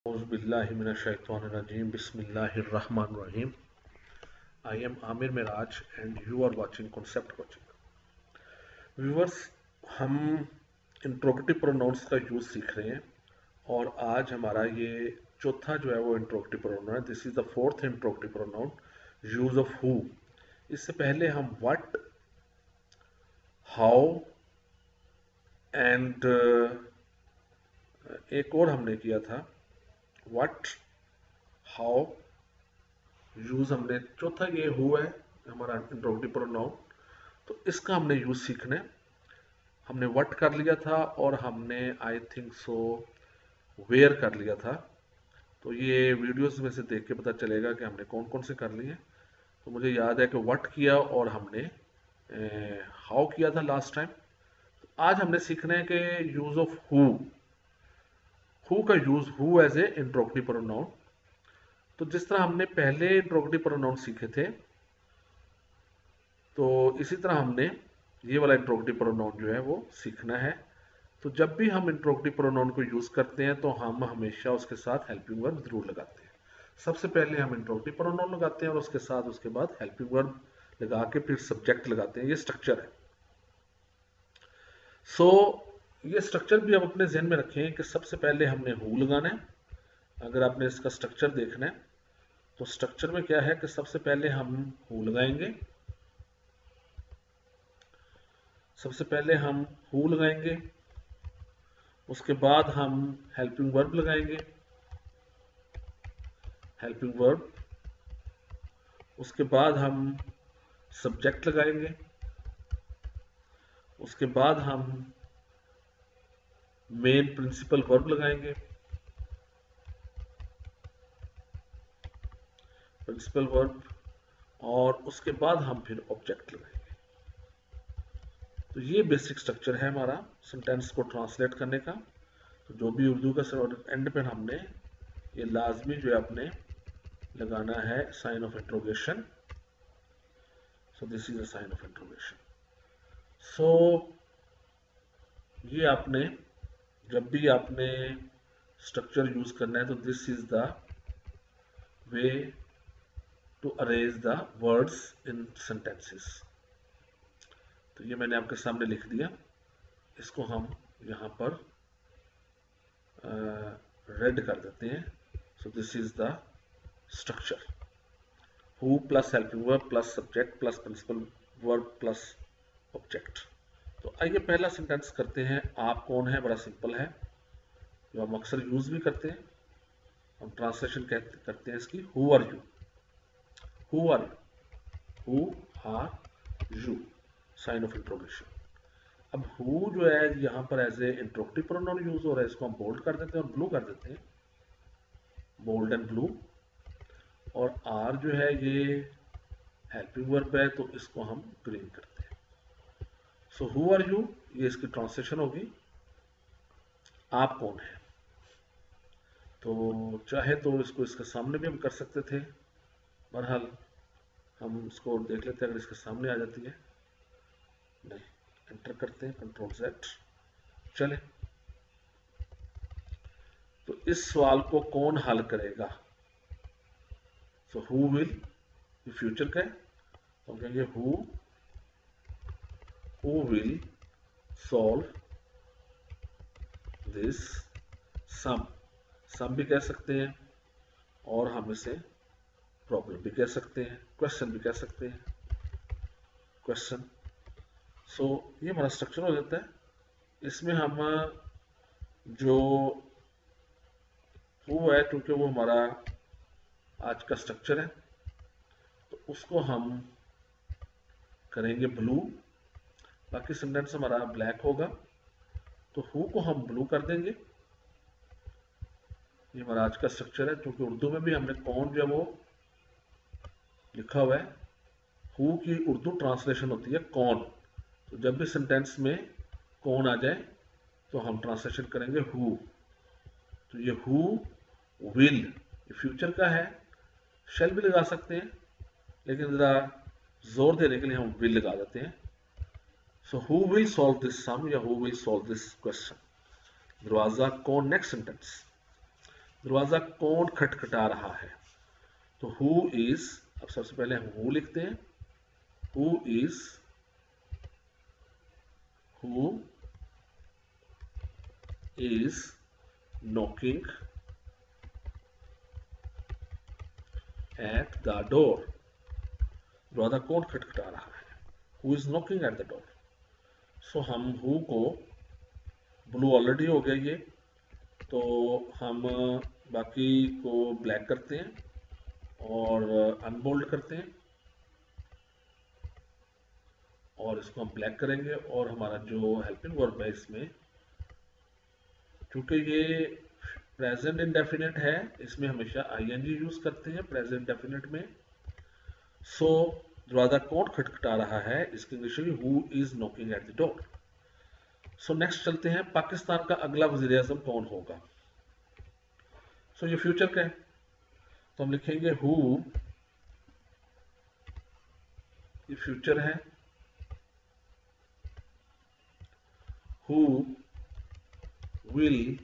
Auzubillahiminash-shaytanir-rajim. Bismillahir-Rahmanir-Rahim. I am Amir Miraj and you are watching Concept Coaching. Viewers, हम interrogative pronounce का use सीख रहे हैं और आज हमारा ये चौथा जो है वो इंट्रोगेटिव प्रोनाउन है. This is the fourth interrogative pronoun, use of who. इससे पहले हम व्हाट, हाउ एंड एक और हमने किया था व्हाट, हाउ, यूज. हमने चौथा ये हु है हमारा इंट्रोगेटिव प्रोनाउन, तो इसका हमने यूज सीखना है. हमने व्हाट कर लिया था और हमने आई थिंक सो वेयर कर लिया था. तो ये वीडियोस में से देख के पता चलेगा कि हमने कौन कौन से कर लिए. तो मुझे याद है कि व्हाट किया और हमने हाउ किया था लास्ट टाइम. तो आज हमने सीखना है कि यूज ऑफ हु का use, who as a interrogative pronoun. तो जिस तरह हमने पहले इंट्रोगेटिव प्रोनाउन सीखे थे, तो इसी तरह हमने ये वाला इंट्रोगेटिव प्रोनाउन जो है वो सीखना है. तो जब भी हम इंट्रोगेटिव प्रोनाउन को यूज करते हैं तो हम हमेशा उसके साथ हेल्पिंग वर्ब जरूर लगाते हैं. सबसे पहले हम इंट्रोगेटिव प्रोनाउन लगाते हैं और उसके बाद हेल्पिंग वर्ब लगा के फिर सब्जेक्ट लगाते हैं. ये स्ट्रक्चर है. सो ये स्ट्रक्चर भी आप अपने जहन में रखें कि सबसे पहले हमने हु लगाना है. अगर आपने इसका स्ट्रक्चर देखना है तो स्ट्रक्चर में क्या है कि सबसे पहले हम हु लगाएंगे. सबसे पहले हम हु लगाएंगे, उसके बाद हम हेल्पिंग वर्ब लगाएंगे, हेल्पिंग वर्ब. उसके बाद हम सब्जेक्ट लगाएंगे, उसके बाद हम मेन प्रिंसिपल वर्ब लगाएंगे, प्रिंसिपल वर्ब, और उसके बाद हम फिर ऑब्जेक्ट लगाएंगे. तो ये बेसिक स्ट्रक्चर है हमारा सेंटेंस को ट्रांसलेट करने का. तो जो भी उर्दू का एंड पे हमने ये लाजमी जो है अपने लगाना है sign of interrogation. So this is a sign of interrogation. So ये आपने जब भी आपने स्ट्रक्चर यूज करना है तो this is the way to arrange the words in sentences. तो ये मैंने आपके सामने लिख दिया. इसको हम यहाँ पर रेड कर देते हैं. So this is the structure, who plus helping verb plus subject plus principal verb plus object. तो आइए पहला सेंटेंस करते हैं. आप कौन है, बड़ा सिंपल है, जो हम अक्सर यूज भी करते हैं. हम ट्रांसलेशन करते हैं इसकी. Who are you, who are you, who are you, sign of interrogation. अब हु जो है यहाँ पर as a interrogative pronoun use हो रहा है. इसको हम बोल्ड कर देते हैं और ब्लू कर देते हैं, बोल्ड एंड ब्लू. और आर जो है ये हेल्पिंग वर्ब है तो इसको हम ग्रीन करते हैं. सो हु आर यू, ये इसकी ट्रांसलेशन होगी आप कौन है. तो चाहे तो इसको इसके सामने भी हम कर सकते थे, बहरहाल हम इसको देख लेते हैं. अगर इसके सामने आ जाती है, नहीं, एंटर करते हैं कंट्रोल Z. चले, तो इस सवाल को कौन हल करेगा. सो हु विल, ये फ्यूचर का है तो हम कहेंगे हु विल सॉल्व दिस सम. सम भी कह सकते हैं और हम इसे प्रॉब्लम भी कह सकते हैं, क्वेश्चन भी कह सकते हैं, क्वेश्चन. सो ये हमारा स्ट्रक्चर हो जाता है. इसमें हम जो हु है, क्योंकि वो हमारा आज का स्ट्रक्चर है, तो उसको हम करेंगे ब्लू. बाकी सेंटेंस हमारा ब्लैक होगा. तो हु को हम ब्लू कर देंगे. ये हमारा आज का स्ट्रक्चर है. क्योंकि उर्दू में भी हमने कौन जो है वो लिखा हुआ है. हु की उर्दू ट्रांसलेशन होती है कौन. तो जब भी सेंटेंस में कौन आ जाए तो हम ट्रांसलेशन करेंगे हु. तो ये हु विल, ये फ्यूचर का है. शेल भी लगा सकते हैं, लेकिन जरा जोर देने के लिए हम विल लगा देते हैं. So who will solve this sum या who will solve this question. दरवाजा कौन. नेक्स्ट सेंटेंस, दरवाजा कौन खटखटा रहा है? तो हु इज, अब सबसे पहले हम हु लिखते हैं, who is, who is knocking at the door. दरवाजा कौन खटखटा रहा है? Who is knocking at the door. So हम हु को, ब्लू ऑलरेडी हो गया ये, तो हम बाकी को ब्लैक करते हैं और अनबोल्ड करते हैं और इसको हम ब्लैक करेंगे। और हमारा जो हेल्पिंग वर्ब है इसमें, क्योंकि ये प्रेजेंट इंडेफिनिट है, इसमें हमेशा आईएनजी यूज करते हैं प्रेजेंट इंडेफिनिट में। सो दरवाजा कौन खटखटा रहा है, इसकी इंग्लिश होगी who is knocking at the door. So next चलते हैं, पाकिस्तान का अगला वजीर आजम कौन होगा? सो ये फ्यूचर का है, तो हम लिखेंगे हु, ये फ्यूचर है, who will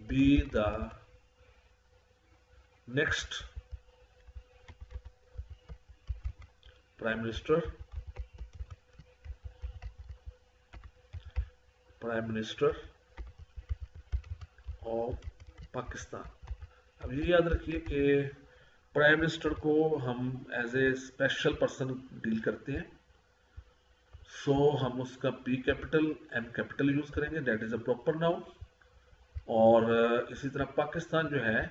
be the next prime minister, prime minister of Pakistan. अब ये याद रखिए कि प्राइम मिनिस्टर को हम as a special person deal करते हैं, सो हम उसका P capital M capital use करेंगे, that is a proper noun. और इसी तरह पाकिस्तान जो है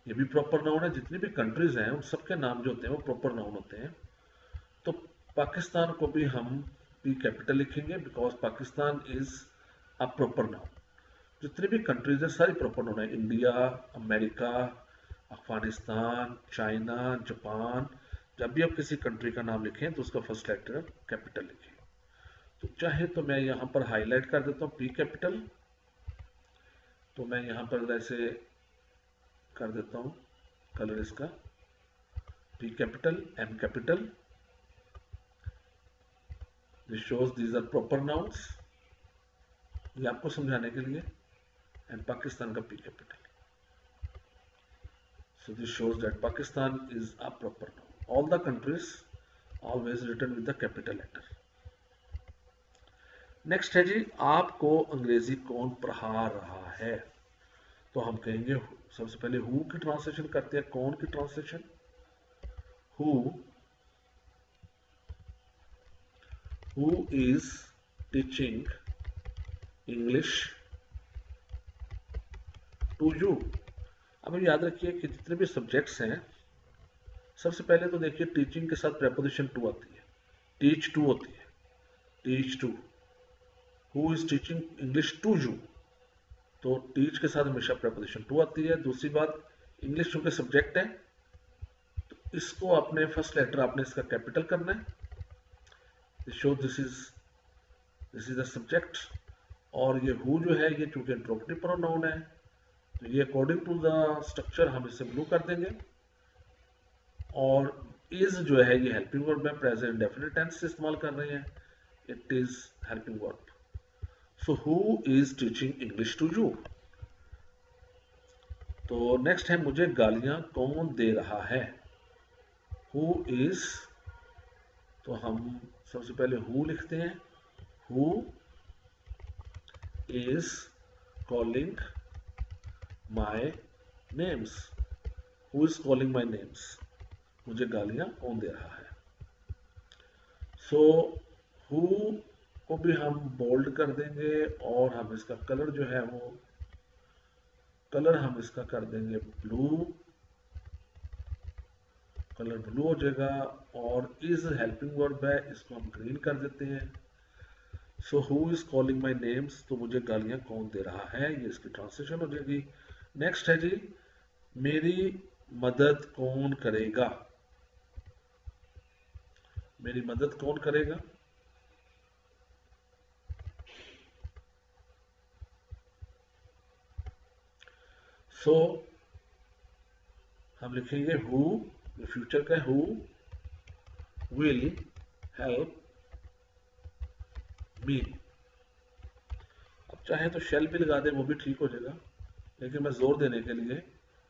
ये भी प्रॉपर नाउन है, जितनी भी कंट्रीज हैं उन सबके नाम जो होते हैं वो प्रॉपर नाउन होते हैं। तो पाकिस्तान को भी हम पी कैपिटल लिखेंगे because Pakistan is a proper noun. जितनी भी कंट्रीज है सारी प्रॉपर नाउन है, India, America, Afghanistan, China, Japan. जब भी आप किसी कंट्री का नाम लिखें तो उसका फर्स्ट लेटर कैपिटल लिखें। तो चाहे तो मैं यहाँ पर हाईलाइट कर देता हूँ पी कैपिटल, तो मैं यहाँ पर ऐसे कर देता हूँ कलर इसका, P capital M capital, this shows these are proper nouns, ये आपको समझाने के लिए, एंड पाकिस्तान का P capital. So this shows that Pakistan is a proper noun. All the countries always written with the capital letter. Next है जी, आपको अंग्रेजी कौन पढ़ा रहा है? तो हम कहेंगे सबसे पहले हु की ट्रांसलेशन करते हैं, कौन की translation, who is teaching English to you. अब याद रखिए कि जितने भी सब्जेक्ट्स हैं, सबसे पहले तो देखिए टीचिंग के साथ प्रेपोजिशन टू आती है, टीच टू होती है, teach to. Who is teaching English to you, तो टीच के साथ हमेशा प्रेपोजिशन टू आती है। दूसरी बात, इंग्लिश चूंकि सब्जेक्ट है तो इसको आपने फर्स्ट लेटर आपने इसका कैपिटल करना है, show this is the subject. और ये हु जो है ये चूंकि इंट्रोगेटिव प्रोनाउन है, तो ये अकॉर्डिंग टू द स्ट्रक्चर हम इसे ब्लू कर देंगे। और इज जो है ये हेल्पिंग वर्ब में प्रेजेंट इंडेफिनिट टेंस से इस्तेमाल कर रहे हैं, it is helping verb. So who is teaching English to you. तो नेक्स्ट है, मुझे गालियां कौन दे रहा है, हु इज, तो हम सबसे पहले हु लिखते हैं, who is calling my names, who is calling my names, मुझे गालियां कौन दे रहा है। सो हु को भी हम बोल्ड कर देंगे और हम इसका कलर जो है वो कलर हम इसका कर देंगे ब्लू, कलर ब्लू हो जाएगा। और इज हेल्पिंग वर्ब है, इसको हम ग्रीन कर देते हैं। So who is calling my names, तो मुझे गालियां कौन दे रहा है, ये इसकी ट्रांसलेशन हो जाएगी। नेक्स्ट है जी, मेरी मदद कौन करेगा, मेरी मदद कौन करेगा, सो हम लिखेंगे हु, फ्यूचर का हु विल हेल्प मी। अब चाहे तो शेल भी लगा दे, वो भी ठीक हो जाएगा, लेकिन मैं जोर देने के लिए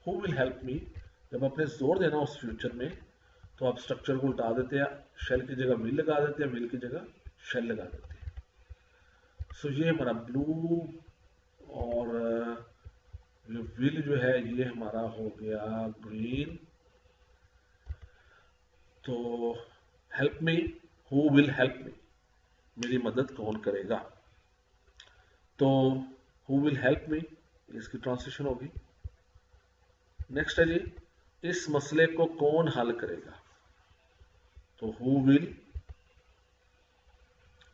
हु विल हेल्प मी, जब आपने जोर देना उस फ्यूचर में तो आप स्ट्रक्चर को उल्टा देते हैं, शेल की जगह विल लगा देते हैं, विल की जगह शेल लगा देते हैं। सो ये हमारा ब्लू और ये विल जो है ये हमारा हो गया ग्रीन। तो help me, who will help me, मेरी मदद कौन करेगा। तो हु विल हेल्प मी इसकी ट्रांसलेशन होगी। नेक्स्ट है जी, इस मसले को कौन हल करेगा। तो हु विल,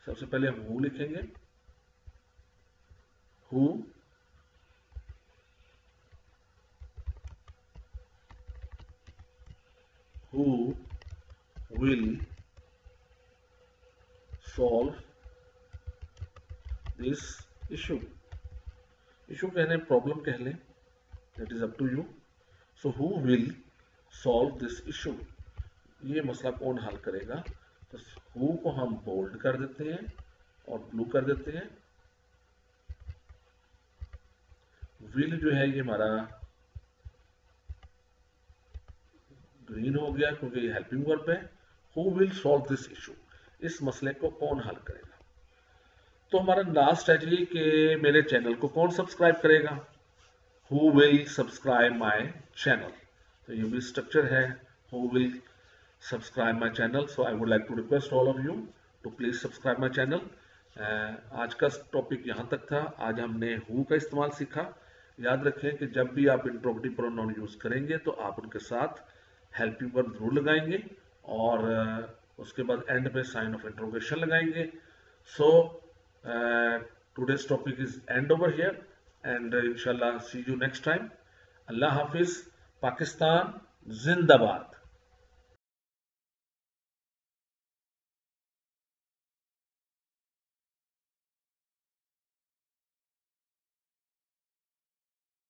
सबसे पहले हम हु लिखेंगे, who will solve this issue। Issue कहने प्रॉब्लम कह लें, that is up to you. So who will solve this issue, ये मसला कौन हल करेगा। तो हु को हम बोल्ड कर देते हैं और ब्लू कर देते हैं। विल जो है ये हमारा ग्रीन हो गया क्योंकि ये हेल्पिंग वर्ब है। Who will solve this issue, इस मसले को कौन हल करेगा। तो हमारा लास्ट है जी कि मेरे चैनल को कौन सब्सक्राइब करेगा। Who will subscribe my channel, तो ये भी स्ट्रक्चर है, who will subscribe my channel. So I would like to request all of you to please subscribe my channel. आज का टॉपिक यहाँ तक था। आज हमने हु का इस्तेमाल सीखा। याद रखें कि जब भी आप इंट्रोगेटिव प्रोनाउन यूज करेंगे तो आप उनके साथ हेल्पिंग वर्ब जरूर लगाएंगे और उसके बाद एंड पे साइन ऑफ इंट्रोगेशन लगाएंगे। सो today's topic is end over here and inshallah see you next time। Allah Hafiz, Pakistan Zindabad।